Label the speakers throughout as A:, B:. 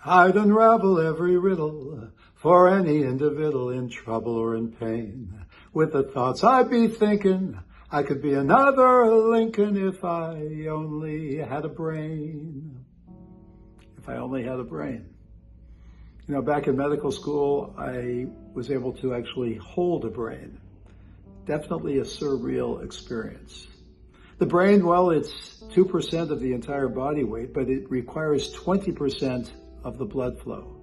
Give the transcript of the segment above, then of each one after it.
A: I'd unravel every riddle for any individual in trouble or in pain. With the thoughts I'd be thinking, I could be another Lincoln if I only had a brain. If I only had a brain. You know, back in medical school, I was able to actually hold a brain. Definitely a surreal experience. The brain, well, it's 2% of the entire body weight, but it requires 20% of the blood flow.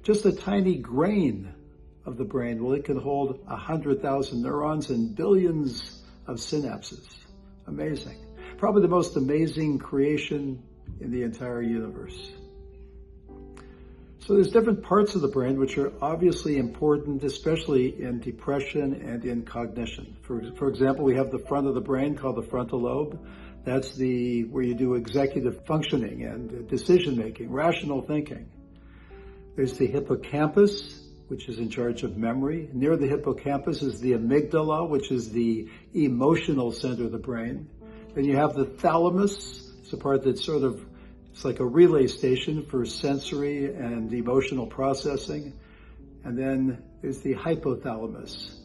A: Just a tiny grain of the brain, well, it can hold 100,000 neurons and billions of synapses. Amazing. Probably the most amazing creation in the entire universe. So there's different parts of the brain which are obviously important, especially in depression and in cognition. For example, we have the front of the brain called the frontal lobe. That's where you do executive functioning and decision-making, rational thinking. There's the hippocampus, which is in charge of memory. Near the hippocampus is the amygdala, which is the emotional center of the brain. Then you have the thalamus. It's the part that's it's like a relay station for sensory and emotional processing. And then there's the hypothalamus,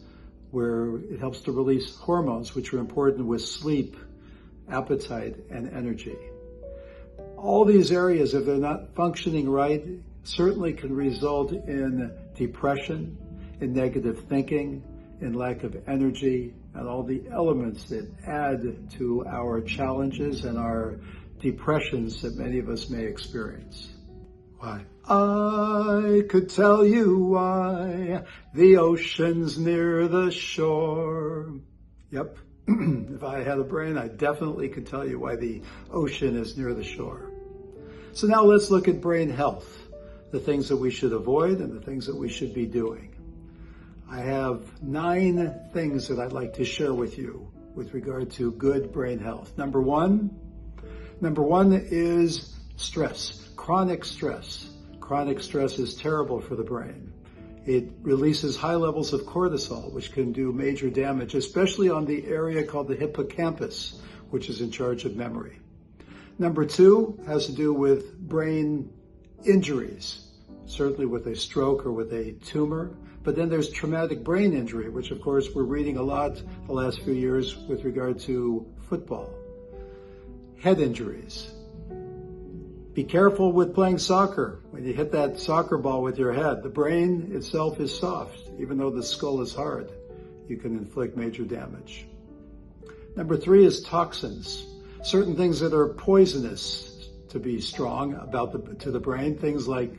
A: where it helps to release hormones, which are important with sleep, appetite, and energy. All these areas, if they're not functioning right, certainly can result in depression, in negative thinking, in lack of energy, and all the elements that add to our challenges and our depressions that many of us may experience. Why? I could tell you why the ocean's near the shore. Yep. If I had a brain, I definitely could tell you why the ocean is near the shore. So now let's look at brain health, the things that we should avoid and the things that we should be doing. I have 9 things that I'd like to share with you with regard to good brain health. Number one is stress, chronic stress. Chronic stress is terrible for the brain. It releases high levels of cortisol, which can do major damage, especially on the area called the hippocampus, which is in charge of memory. Number 2 has to do with brain injuries, certainly with a stroke or with a tumor. But then there's traumatic brain injury, which of course we're reading a lot the last few years with regard to football. Head injuries. Be careful with playing soccer. When you hit that soccer ball with your head, the brain itself is soft. Even though the skull is hard, you can inflict major damage. Number 3 is toxins. Certain things that are poisonous, to be strong, to the brain. Things like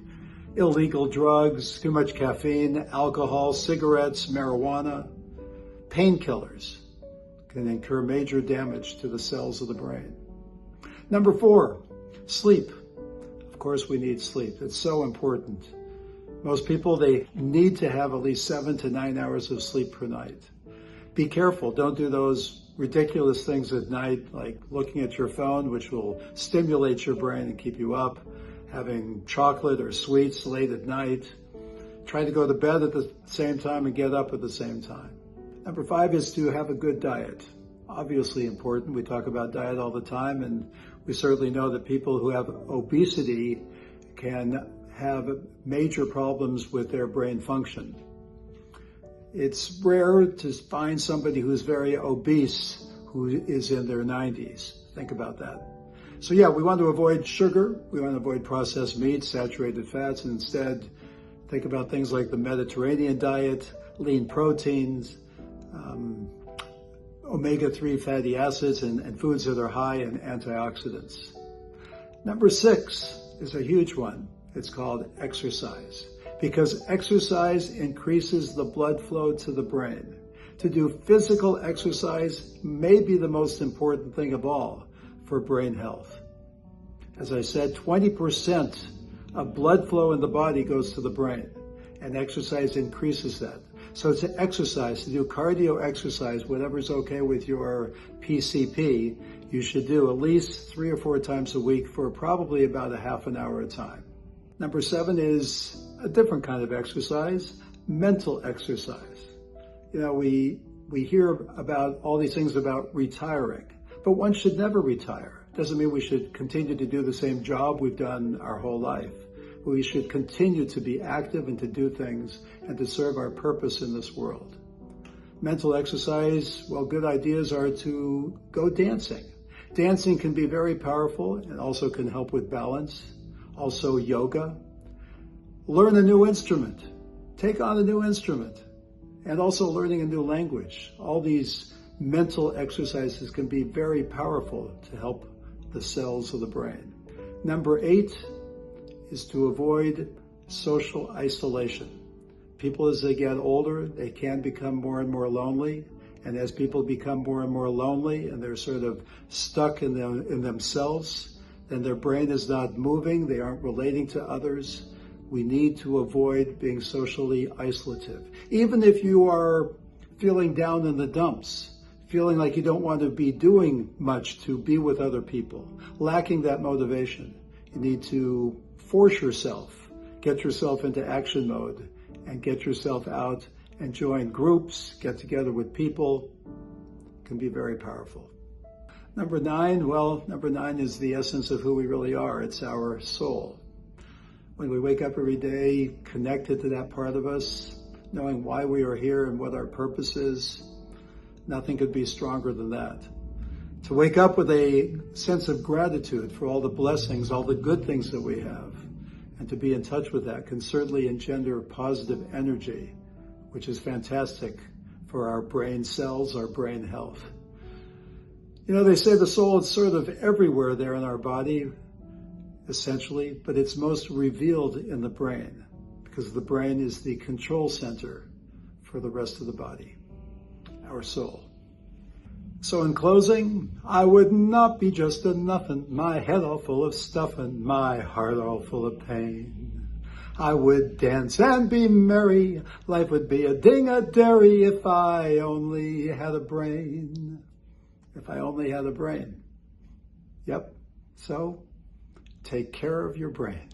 A: illegal drugs, too much caffeine, alcohol, cigarettes, marijuana, painkillers can incur major damage to the cells of the brain. Number 4, sleep. Of course, we need sleep. It's so important. Most people, they need to have at least 7 to 9 hours of sleep per night. Be careful. Don't do those ridiculous things at night, like looking at your phone, which will stimulate your brain and keep you up, having chocolate or sweets late at night. Try to go to bed at the same time and get up at the same time. Number 5 is to have a good diet. Obviously important. We talk about diet all the time, and we certainly know that people who have obesity can have major problems with their brain function. It's rare to find somebody who's very obese who is in their 90s. Think about that. So yeah, we want to avoid sugar. We want to avoid processed meats, saturated fats, and instead think about things like the Mediterranean diet, lean proteins, omega-3 fatty acids, and foods that are high in antioxidants. Number 6 is a huge one. It's called exercise, because exercise increases the blood flow to the brain. To do physical exercise may be the most important thing of all for brain health. As I said, 20% of blood flow in the body goes to the brain, and exercise increases that. So to exercise, to do cardio exercise, whatever's okay with your PCP, you should do at least 3 or 4 times a week for probably about a half an hour at a time. Number 7 is a different kind of exercise, mental exercise. You know, we hear about all these things about retiring, but one should never retire. Doesn't mean we should continue to do the same job we've done our whole life. We should continue to be active and to do things and to serve our purpose in this world. Mental exercise, well, good ideas are to go dancing. Dancing can be very powerful and also can help with balance. Also yoga. Learn a new instrument. Take on a new instrument. And also learning a new language. All these mental exercises can be very powerful to help the cells of the brain. Number 8 is to avoid social isolation. People, as they get older, they can become more and more lonely. And as people become more and more lonely and they're sort of stuck in themselves, then their brain is not moving, they aren't relating to others. We need to avoid being socially isolative. Even if you are feeling down in the dumps, feeling like you don't want to be doing much to be with other people, lacking that motivation, you need to force yourself, get yourself into action mode, and get yourself out and join groups, get together with people. It can be very powerful. Number 9, well, number 9 is the essence of who we really are. It's our soul. When we wake up every day, connected to that part of us, knowing why we are here and what our purpose is, nothing could be stronger than that. To wake up with a sense of gratitude for all the blessings, all the good things that we have, and to be in touch with that can certainly engender positive energy, which is fantastic for our brain cells, our brain health. You know, they say the soul is sort of everywhere there in our body, essentially, but it's most revealed in the brain, because the brain is the control center for the rest of the body, our soul. So in closing, I would not be just a nothing, my head all full of stuffing, my heart all full of pain. I would dance and be merry, life would be a ding-a-dairy if I only had a brain. If I only had a brain. Yep, so take care of your brain.